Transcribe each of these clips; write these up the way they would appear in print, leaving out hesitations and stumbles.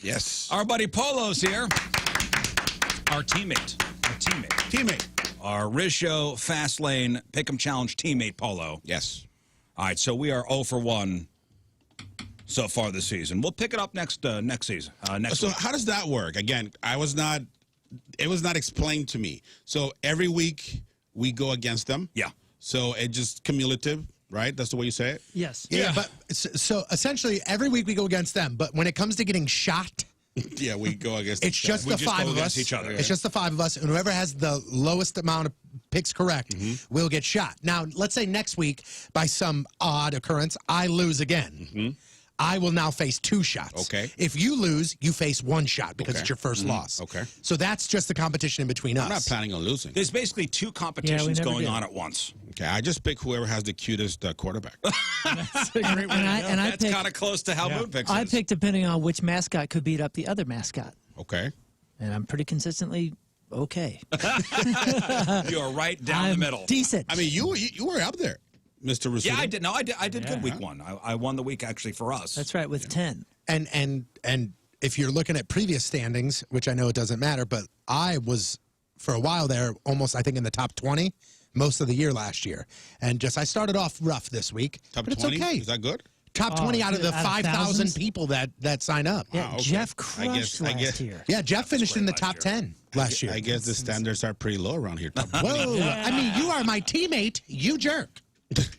Yes. Our buddy Polo's here. Our teammate. Our Rizz Show Fast Lane Pick'em Challenge teammate, Polo. Yes. All right, so we are 0 for 1 so far this season. We'll pick it up next season. Next So week. how does that work? Again, it was not explained to me. So every week we go against them. Yeah. So it just cumulative, right? That's the way you say it? Yes. Yeah, but so essentially every week we go against them. But when it comes to getting shot, Yeah, we go against it's just We the just five go of against us. each other. It's just the five of us, and whoever has the lowest amount of picks correct will get shot. Now, let's say next week, by some odd occurrence, I lose again. I will now face 2 shots. Okay. If you lose, you face 1 shot because Okay. it's your first loss. Okay. So that's just the competition in between us. I'm not planning on losing. There's basically 2 competitions never going did. on at once. Okay, I just pick whoever has the cutest quarterback. And I That's picked, kind of close to how Moon picks I is. picked depending on which mascot could beat up the other mascot. Okay. And I'm pretty consistently okay. You're right down the I'm middle. decent. I mean, you were up there, Mr. Rizzuto. Yeah, I did. No, I did good week 1. I won the week actually for us. That's right, with 10. And if you're looking at previous standings, which I know it doesn't matter, but I was for a while there almost I think in the top 20 most of the year last year. And just I started off rough this week, Top but 20? it's okay. Is that good? Top 20 out of the out of 5,000 thousands? people that sign up. Yeah, okay. Jeff I crushed guess- last year. Yeah, Jeff finished in the great top last year. 10 last year. I guess the standards are pretty low around here. Top 20. Whoa, I mean, you are my teammate, you jerk.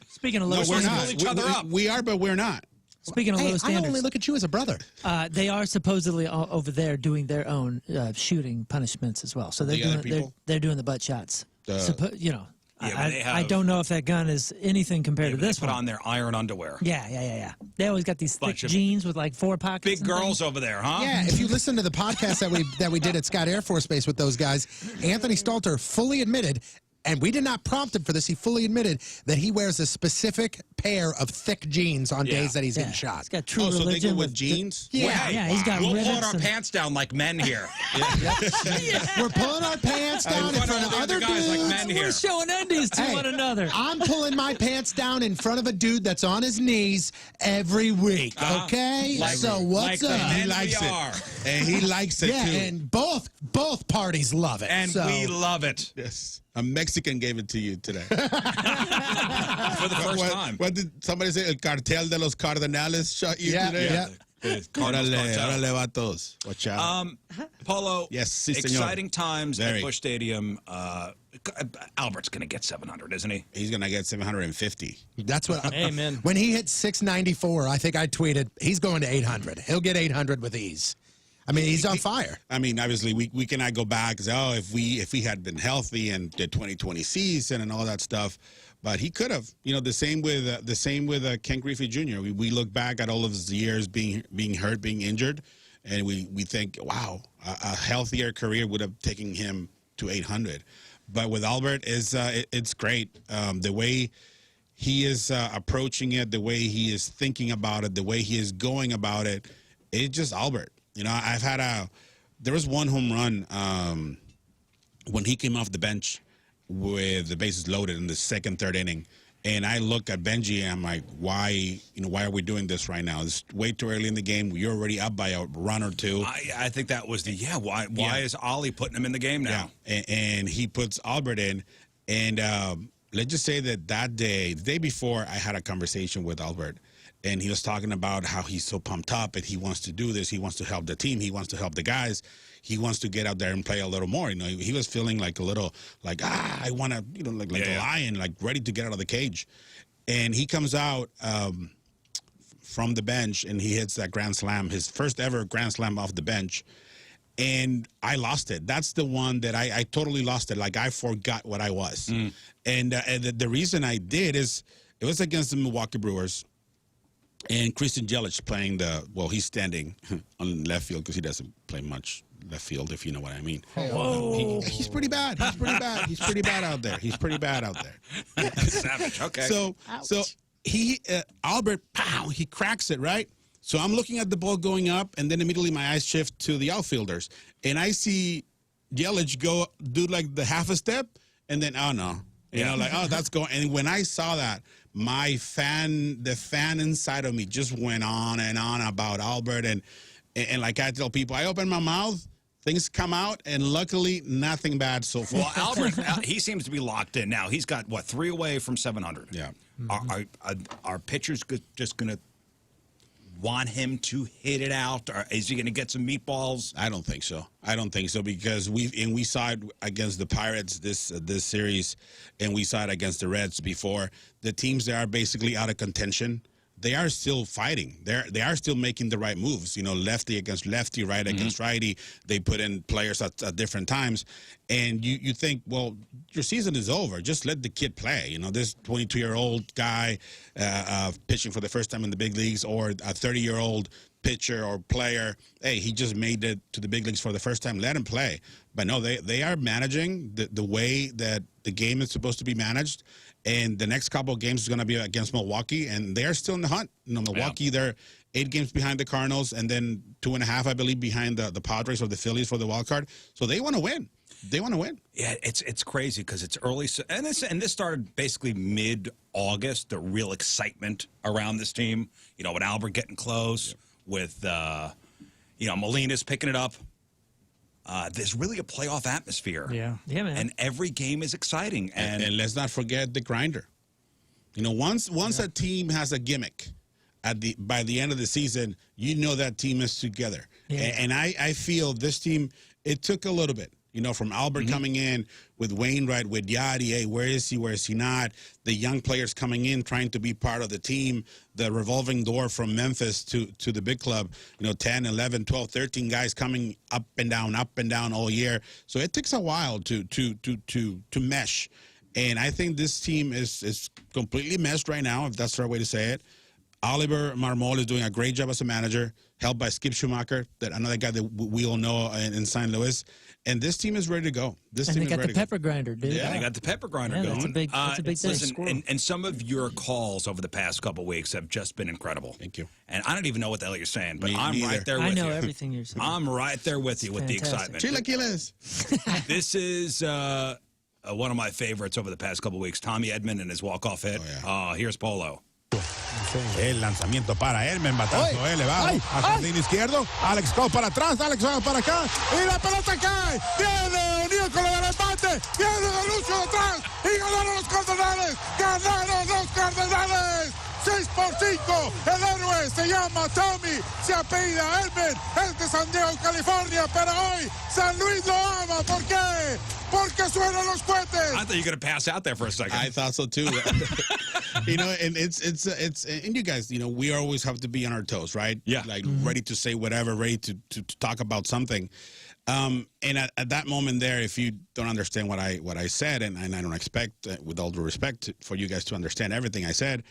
Speaking of low No, we're standards, not. each other up. We are, but we're not. speaking of Hey, low I standards, only look at you as a brother. they are supposedly over there doing their own shooting punishments as well. So they're The other doing people? they're doing the butt shots. You know, Yeah, but they I have- don't know if that gun is anything compared to They this put one. on their iron underwear. Yeah. They always got these thick Bunch of jeans with like 4 pockets. Big and girls things. over there, huh? Yeah, if you listen to the podcast that we did at Scott Air Force Base with those guys, Anthony Stalter fully admitted, and we did not prompt him for this, he fully admitted that he wears a specific pair of thick jeans on days that he's getting shot. He's got true Oh, so they religion go with jeans? Yeah, he's got We'll rivets hold our and- pants down like men here. We're pulling our pants down in front of other guys like dudes. men here. We're showing undies to Hey, one another. I'm pulling my pants down in front of a dude that's on his knees every week, okay? Like- so what's like the up? men He likes we it. are. And he likes it, Yeah, too. and both parties love it. And so. we love it Yes. A Mexican gave it to you today. for the first time. What did somebody say? El cartel de los Cardinals shot you Yeah, today? yeah. Cardinals Órale, cartel. órale, vatos. Watch out. Polo, Yes, sí, señor. exciting times at Very. Busch Stadium. Albert's going to get 700, isn't he? He's going to get 750. That's what. Amen. When he hit 694, I think I tweeted, he's going to 800. He'll get 800 with ease. I mean, he's on fire. I mean, obviously, we cannot go back and say, oh, if we had been healthy and the 2020 season and all that stuff, but he could have. You know, the same with Ken Griffey Jr. We look back at all of his years being hurt, being injured, and we think, wow, a healthier career would have taken him to 800. But with Albert, it's great. The way he is approaching it, the way he is thinking about it, the way he is going about it, it's just Albert. You know, there was one home run when he came off the bench with the bases loaded in the second, third inning. And I look at Benji and I'm like, why are we doing this right now? It's way too early in the game. You're already up by a run or two. I think that was why is Ollie putting him in the game now? Yeah. And he puts Albert in. And let's just say that day, the day before, I had a conversation with Albert. And he was talking about how he's so pumped up and he wants to do this. He wants to help the team. He wants to help the guys. He wants to get out there and play a little more. You know, he was feeling like a little like, I want to, like a lion, like ready to get out of the cage. And he comes out from the bench and he hits that grand slam, his first ever grand slam off the bench. And I lost it. That's the one that I totally lost it. Like I forgot what I was. And the reason I did is it was against the Milwaukee Brewers. And Christian Yelich playing he's standing on left field because he doesn't play much left field, if you know what I mean. Whoa. He's pretty bad. He's pretty bad. He's pretty bad out there. He's pretty bad out there. Savage. Okay. So he Albert, pow, he cracks it, right? So I'm looking at the ball going up, and then immediately my eyes shift to the outfielders, and I see Yelich do like the half a step, and then oh no. You know, like, oh, that's going. And when I saw that, the fan inside of me just went on and on about Albert. And And like I tell people, I open my mouth, things come out, and luckily nothing bad so far. Well, Albert, he seems to be locked in now. He's got, what, 3 away from 700. Yeah. Are pitchers just going to want him to hit it out, or is he going to get some meatballs? I don't think so. I don't think so, because we saw it against the Pirates this series, and we saw it against the Reds before. The teams that are basically out of contention, they are still fighting. They are still making the right moves. You know, lefty against lefty, right against righty. They put in players at different times, and you think, well, your season is over. Just let the kid play. You know, this 22-year-old guy pitching for the first time in the big leagues, or a 30-year-old pitcher or player, hey, he just made it to the big leagues for the first time. Let him play. But no, they are managing the way that the game is supposed to be managed. And the next couple of games is going to be against Milwaukee, and they're still in the hunt. You know, Milwaukee, they're 8 games behind the Cardinals, and then 2.5, I believe, behind the Padres or the Phillies for the wild card. So they want to win. They want to win. Yeah, it's crazy because it's early, and this started basically mid-August. The real excitement around this team, you know, with Albert getting close, with Molina's picking it up. There's really a playoff atmosphere. Yeah, man. And every game is exciting. And let's not forget the grinder. You know, once a team has a gimmick, by the end of the season, you know that team is together. Yeah. And I feel this team, it took a little bit. You know, from Albert coming in with Wainwright, with Yadi, hey, where is he not? The young players coming in, trying to be part of the team, the revolving door from Memphis to the big club, you know, 10, 11, 12, 13 guys coming up and down all year. So it takes a while to mesh. And I think this team is completely meshed right now, if that's the right way to say it. Oliver Marmol is doing a great job as a manager, helped by Skip Schumacher, that another guy that we all know in St. Louis. And this team is ready to go. This team is ready to go. And they got the pepper grinder, dude. Yeah, they got the pepper grinder going. That's a big thing. Listen, and some of your calls over the past couple of weeks have just been incredible. Thank you. And I don't even know what the hell you're saying, but I'm right there with you. I know everything you're saying. I'm right there with you with the excitement. Chilaquiles. This is one of my favorites over the past couple of weeks. Tommy Edman and his walk-off hit. Oh, yeah. Here's Polo. El lanzamiento para Edman, batazo elevado a jardín izquierdo. Alex Cobb para atrás, Alex va para acá y la pelota cae. Viene O'Neill con el empate. Viene de Lucio atrás y ganaron los Cardenales. Ganaron los Cardenales. 6-5. El héroe se llama Tommy, se apellida Edman, es de San Diego, California, pero hoy San Luis lo ama. ¿Por qué? Porque suenan los cohetes. I thought you were going to pass out there for a second. I thought so too. You know, and it's and you guys, you know, we always have to be on our toes, right? Yeah. Like ready to say whatever, ready to talk about something. And at that moment there, if you don't understand what I said, and I don't expect, with all due respect, for you guys to understand everything I said,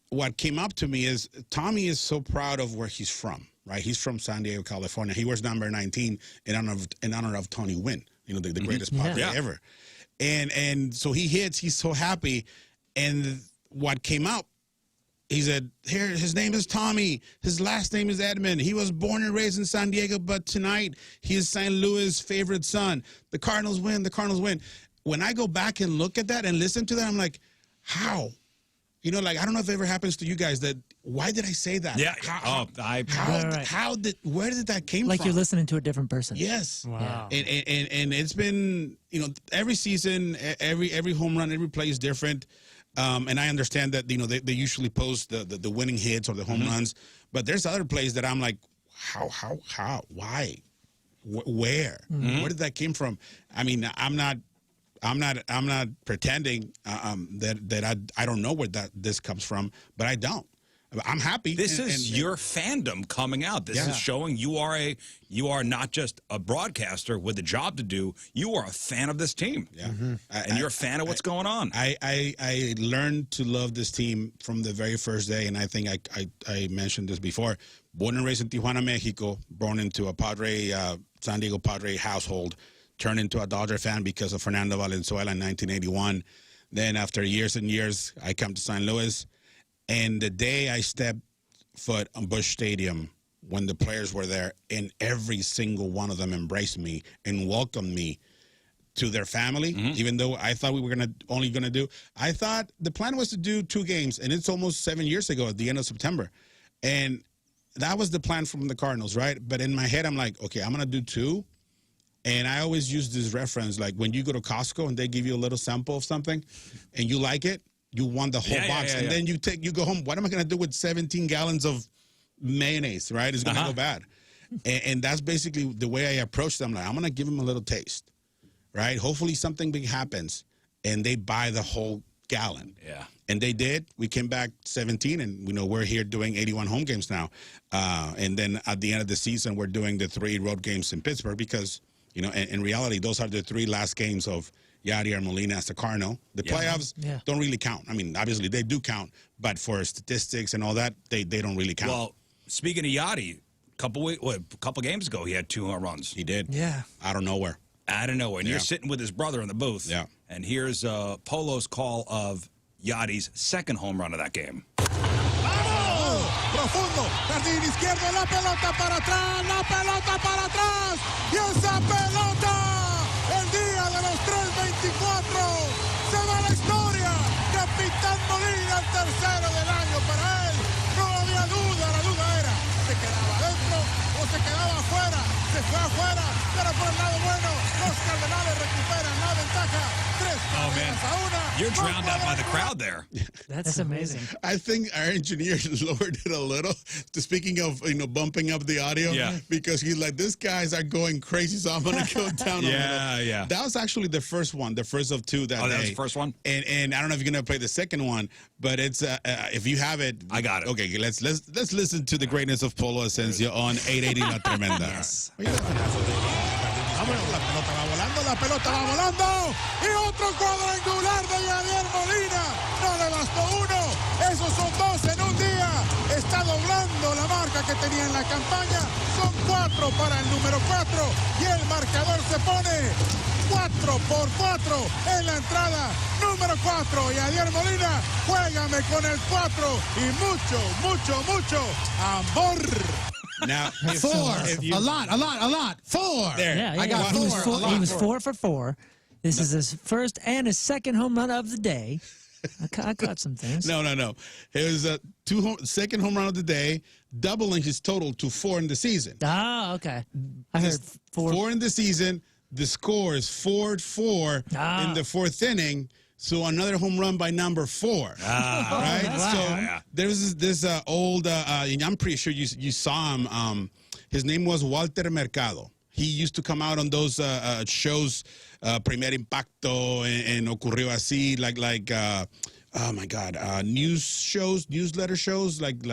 what came up to me is Tommy is so proud of where he's from, right? He's from San Diego, California. He wears number 19 in honor of Tony Gwynn, you know, the greatest Padre ever. And so he hits, he's so happy. And what came out, he said, here, his name is Tommy. His last name is Edman. He was born and raised in San Diego, but tonight he is St. Louis' favorite son. The Cardinals win, the Cardinals win. When I go back and look at that and listen to that, I'm like, how? You know, like, I don't know if it ever happens to you guys that, why did I say that? Yeah. Where did that came from? Like you're listening to a different person. Yes. Wow. And it's been, you know, every season, every home run, every play is different. And I understand that, you know, they usually post the winning hits or the home runs, but there's other plays that I'm like, how, why, where did that came from? I mean, I'm not pretending that I don't know where this comes from, but I don't. I'm happy. This is your fandom coming out. This is showing you are not just a broadcaster with a job to do. You are a fan of this team. Yeah, and you're a fan of what's going on. I learned to love this team from the very first day, and I think I mentioned this before. Born and raised in Tijuana, Mexico, born into a San Diego Padre household. Turned into a Dodger fan because of Fernando Valenzuela in 1981. Then after years and years, I come to St. Louis. And the day I stepped foot on Busch Stadium, when the players were there, and every single one of them embraced me and welcomed me to their family, even though I thought we were only going to do. I thought the plan was to do 2 games, and it's almost 7 years ago at the end of September. And that was the plan from the Cardinals, right? But in my head, I'm like, okay, I'm gonna do 2. And I always use this reference, like when you go to Costco and they give you a little sample of something, and you like it, you want the whole box, and then you go home. What am I gonna do with 17 gallons of mayonnaise? Right? It's gonna go bad. And that's basically the way I approach them. Like, I'm gonna give them a little taste, right? Hopefully something big happens, and they buy the whole gallon. Yeah. And they did. We came back 17, and we're here doing 81 home games now. And then at the end of the season, we're doing the 3 road games in Pittsburgh because, in reality, those are the 3 last games of Yadier Molina as the Cardinal. The playoffs don't really count. I mean, obviously they do count, but for statistics and all that, they don't really count. Well, speaking of Yadi, a couple games ago, he had 2 home runs. He did. Yeah. Out of nowhere. Out of nowhere. And you're sitting with his brother in the booth. Yeah. And here's Polo's call of Yadi's 2nd home run of that game. ¡Vamos! Profundo, jardín izquierdo, la pelota para atrás, y esa pelota, el día de los 3:24, se va a la historia. Capitán Molina, el 3º del año para él. No había duda, la duda era, ¿se quedaba adentro o se quedaba afuera? Se fue afuera, pero por el lado bueno, los Cardenales recuperan la ventaja. 3 carreras a 1. You're drowned out by the crowd there. That's amazing. I think our engineer lowered it a little. Speaking of, bumping up the audio, because he's like, these guys are going crazy, so I'm going to go down a little. Yeah. That was actually the first one, the first of 2 that day. Oh, that was the first one? And I don't know if you're going to play the second one, but it's if you have it. I got it. Okay, let's listen to the greatness of Polo Ascencio on 880 La Tremenda. Yes. La pelota va volando, y otro cuadrangular de Yadier Molina. No le bastó 1, esos son 2 en un día. Está doblando la marca que tenía en la campaña. Son 4 para el número 4, y el marcador se pone 4-4 en la entrada. Número 4, Yadier Molina, juégame con el 4 y mucho amor. Now, 4. A lot. 4. There. Yeah, I got he 4. He was 4 for 4. This is his first and his 2nd home run of the day. I caught some things. No. It was a 2nd home run of the day, doubling his total to 4 in the season. Ah, okay. I heard 4. 4 in the season. The score is 4-4 in the 4th inning. So another home run by number 4, right? Wow. So there's this old, and I'm pretty sure you saw him. His name was Walter Mercado. He used to come out on those shows, Primer Impacto and Ocurrió Así, like oh my God, news shows, newsletter shows, like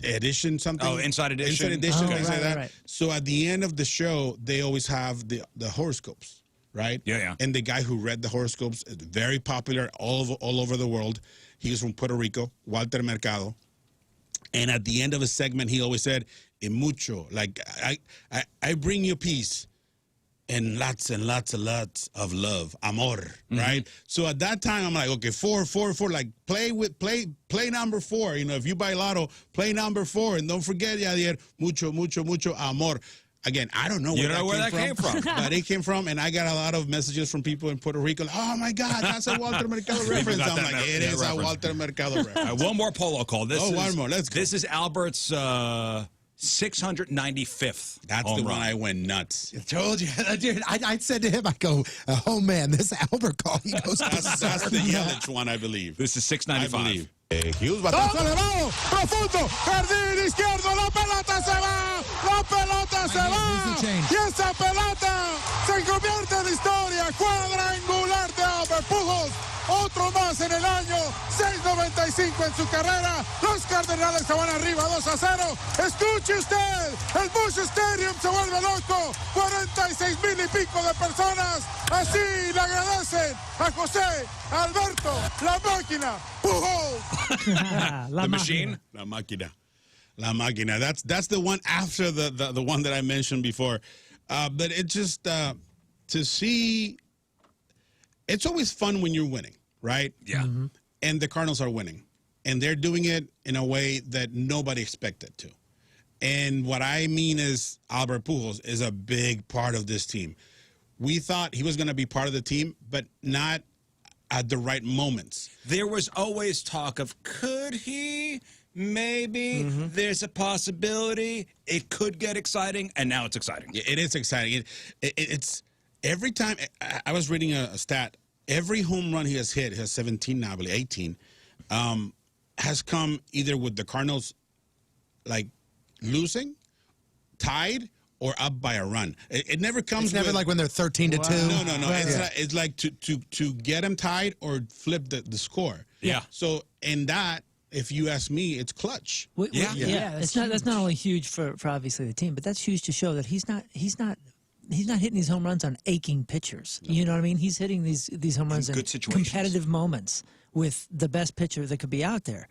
edition something. Oh, Inside Edition. Inside Edition, Oh, things like that. right. So at the end of the show, they always have the horoscopes. Right? Yeah. And the guy who read the horoscopes is very popular all over the world. He was from Puerto Rico, Walter Mercado. And at the end of a segment, he always said, "Y mucho," like I bring you peace and lots of love, amor, right? So at that time, I'm like, okay, 4, like play number 4. If you buy Lotto, play number 4, and don't forget, Yadier, mucho amor. Again, I don't know where that came from. But it came from, and I got a lot of messages from people in Puerto Rico. Oh, my God, that's a Walter Mercado reference. I'm like, it is a Walter Mercado reference. One more Polo call. One more. Let's go. This is Albert's 695th. That's home the run. one I went nuts. I told you, dude. I said to him, I go, oh man, this Albert call. He goes, That's the Yelich one, I believe. This is 695. Hughes, batazo elevado, profundo, jardín izquierdo, la pelota se va, y esa pelota se convierte en historia, cuadrangular de Albert Pujols, otro más en el año, 6.95 en su carrera, los Cardenales se van arriba 2-0, escuche usted, el Busch Stadium se vuelve loco, 46,000 y pico de personas, así le agradecen a José Alberto, la máquina, Pujols. The machine? La Máquina. La Máquina. That's the one after the one that I mentioned before. But it just, to see, it's always fun when you're winning, right? Yeah. Mm-hmm. And the Cardinals are winning. And they're doing it in a way that nobody expected to. And what I mean is Albert Pujols is a big part of this team. We thought he was going to be part of the team, but not at the right moments. There was always talk of, could he maybe there's a possibility it could get exciting, and now it's exciting. It is exciting. It's every time. I was reading a stat. Every home run he has hit, he has 17 now, I believe 18, has come either with the Cardinals like losing, tied, or up by a run. It never comes. It's never like when they're 13-2. No. It's like to get them tied or flip the score. Yeah. So in that, if you ask me, it's clutch. That's not only huge for obviously the team, but that's huge to show that he's not hitting these home runs on aching pitchers. No. You know what I mean? He's hitting these home runs in good situations, competitive moments with the best pitcher that could be out there.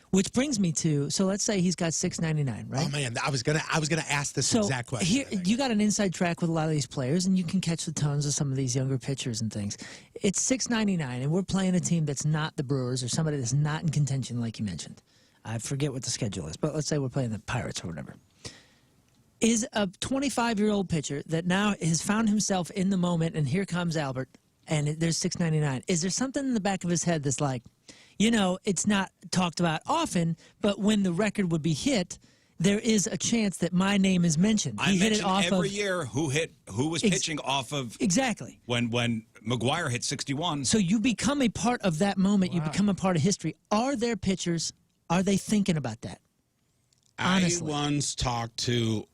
Which brings me to, so let's say he's got $6.99, right? Oh man, I was gonna ask this exact question. Here, you got an inside track with a lot of these players, and you can catch the tones of some of these younger pitchers and things. It's $6.99, and we're playing a team that's not the Brewers or somebody that's not in contention, like you mentioned. I forget what the schedule is, but let's say we're playing the Pirates or whatever. Is a 25-year-old pitcher that now has found himself in the moment, and here comes Albert, and there's $6.99. Is there something in the back of his head that's like, you know, it's not talked about often, but when the record would be hit, there is a chance that my name is mentioned. I hit it off every year who was pitching off of when McGuire hit 61. So you become a part of that moment. Wow. You become a part of history. Are there pitchers? Are they thinking about that? Honestly. I once talked to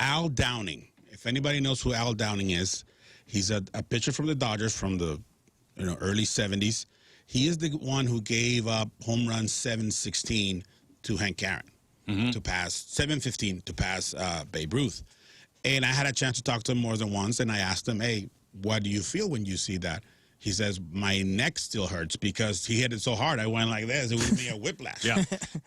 Al Downing. If anybody knows who Al Downing is, he's a pitcher from the Dodgers from the early 70s. He is the one who gave up home run 716 to Hank Aaron to pass 715 to pass Babe Ruth. And I had a chance to talk to him more than once, and I asked him, hey, what do you feel when you see that? He says, my neck still hurts because he hit it so hard. I went like this. It would be a whiplash. Yeah.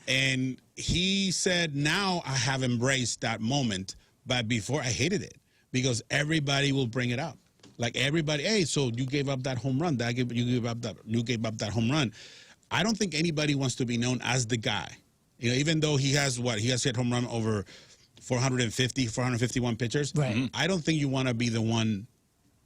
And he said, now I have embraced that moment, but before I hated it because everybody will bring it up. Like everybody, hey, so you gave up that home run. You gave up that home run. I don't think anybody wants to be known as the guy. Even though he has hit home run over 451 pitchers. Right. I don't think you want to be the one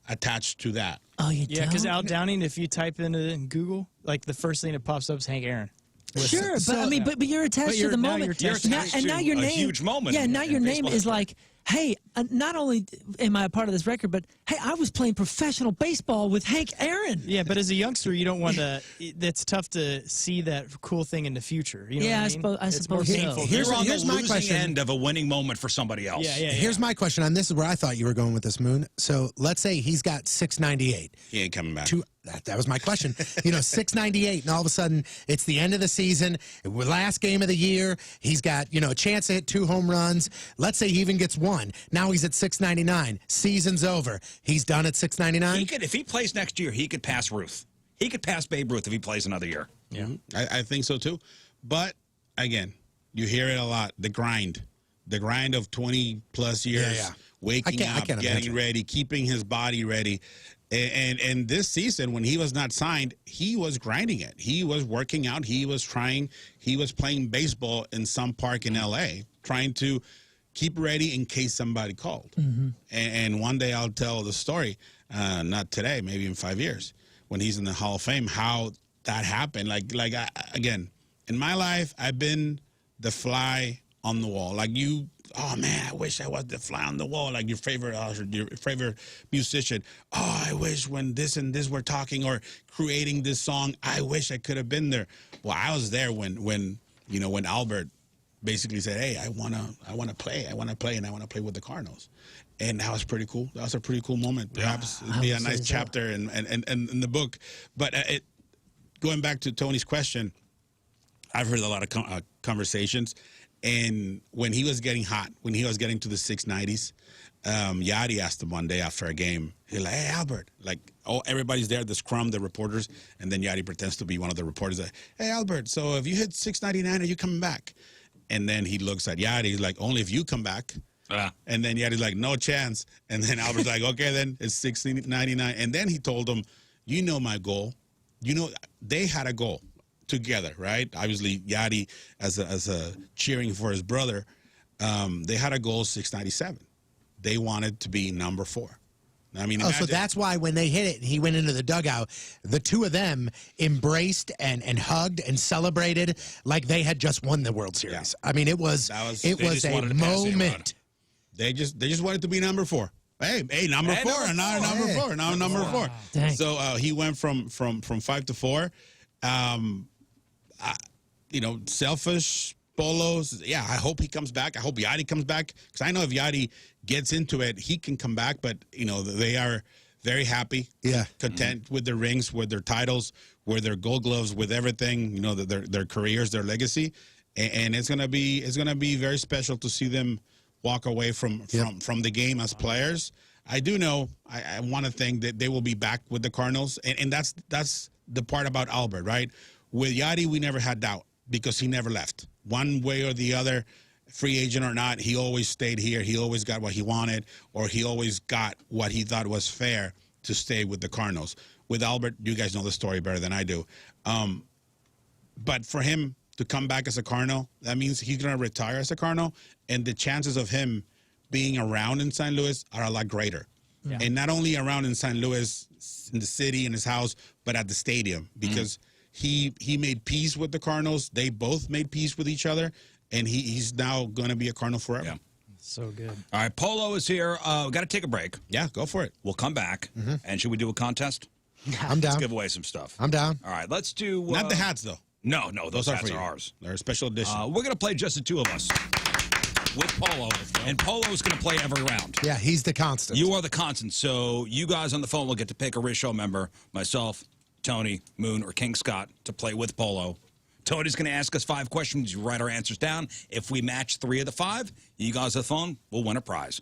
attached to that. Oh, you Yeah, because Al Downing, if you type into it in Google, like the first thing that pops up is Hank Aaron. Sure, but but you're attached to the moment. You're attached to a huge moment. Yeah, now your name is like, hey, not only am I a part of this record, but hey, I was playing professional baseball with Hank Aaron. Yeah, but as a youngster, you don't want to. It's tough to see that cool thing in the future. You know what I mean? I suppose so. You're on the my losing question. end of a winning moment for somebody else. Yeah. Here's my question, and this is where I thought you were going with this, Moon. So let's say he's got $6.98. He ain't coming back. That was my question. $6.98, and all of a sudden it's the end of the season, last game of the year. He's got a chance to hit 2 home runs. Let's say he even gets 1. Now he's at $6.99. Season's over. He's done at $6.99. If he plays next year, he could pass Ruth. He could pass Babe Ruth if he plays another year. Yeah, I think so too. But again, you hear it a lot. The grind of 20 plus years, waking up, getting ready, keeping his body ready. And this season, when he was not signed, he was grinding it. He was working out. He was trying. He was playing baseball in some park in L.A., trying to keep ready in case somebody called. And one day I'll tell the story, not today, maybe in 5 years, when he's in the Hall of Fame, how that happened. Again, in my life, I've been the fly on the wall. Like you, oh man, I wish I was the fly on the wall. Like your favorite musician. Oh, I wish when this and this were talking or creating this song, I wish I could have been there. Well, I was there when Albert basically said, hey, I wanna play, and I want to play with the Cardinals. And that was pretty cool. That was a pretty cool moment. Perhaps it'd be a nice chapter in the book. But going back to Tony's question, I've heard a lot of conversations. And when he was getting hot, when he was getting to the 690s, Yadi asked him one day after a game, he's like, hey, Albert, everybody's there, the scrum, the reporters, and then Yadi pretends to be one of the reporters, like, hey, Albert, so if you hit 699, are you coming back? And then he looks at Yadi, he's like, only if you come back. And then Yadi's like, no chance. And then Albert's like, okay, then it's 699. And then he told him, my goal. They had a goal together, right? Obviously, Yadi as a cheering for his brother, they had a goal 697. They wanted to be number 4. I mean, Oh, so imagine- that's why when they hit it and he went into the dugout, the two of them embraced and hugged and celebrated like they had just won the World Series. I mean, it was they a just wanted to pass it around. moment. They just wanted to be number 4. Hey, number 4, and now number 4, now number 4. Dang. So he went from 5 to 4. You know, selfish Polos. Yeah, I hope he comes back. I hope Yadi comes back, because I know if Yadi gets into it, he can come back. But you know, they are very happy, content with their rings, with their titles, with their Gold Gloves, with everything. You know, their careers, their legacy, and it's gonna be very special to see them walk away from the game as players. I do know. I want to think that they will be back with the Cardinals, and that's the part about Albert, right? With Yadi, we never had doubt because he never left. One way or the other, free agent or not, he always stayed here. He always got what he wanted, or he always got what he thought was fair to stay with the Cardinals. With Albert, you guys know the story better than I do. But for him to come back as a Cardinal, that means he's going to retire as a Cardinal, and the chances of him being around in St. Louis are a lot greater. Yeah. And not only around in St. Louis, in the city, in his house, but at the stadium, because he made peace with the Cardinals. They both made peace with each other, and he's now going to be a Cardinal forever. Yeah. So good. All right, Polo is here. We got to take a break. Yeah, go for it. We'll come back, and should we do a contest? I'm down. Let's give away some stuff. I'm down. All right, let's do... Not the hats, though. No, those hats for you. are ours. They're a special edition. We're going to play just the two of us with Polo, and Polo is going to play every round. Yeah, he's the constant. You are the constant, so you guys on the phone will get to pick a Rizz Show member, myself, Tony, Moon, or King Scott, to play with Polo. Tony's going to ask us 5 questions. You write our answers down. If we match 3 of the 5, you guys on the phone will win a prize.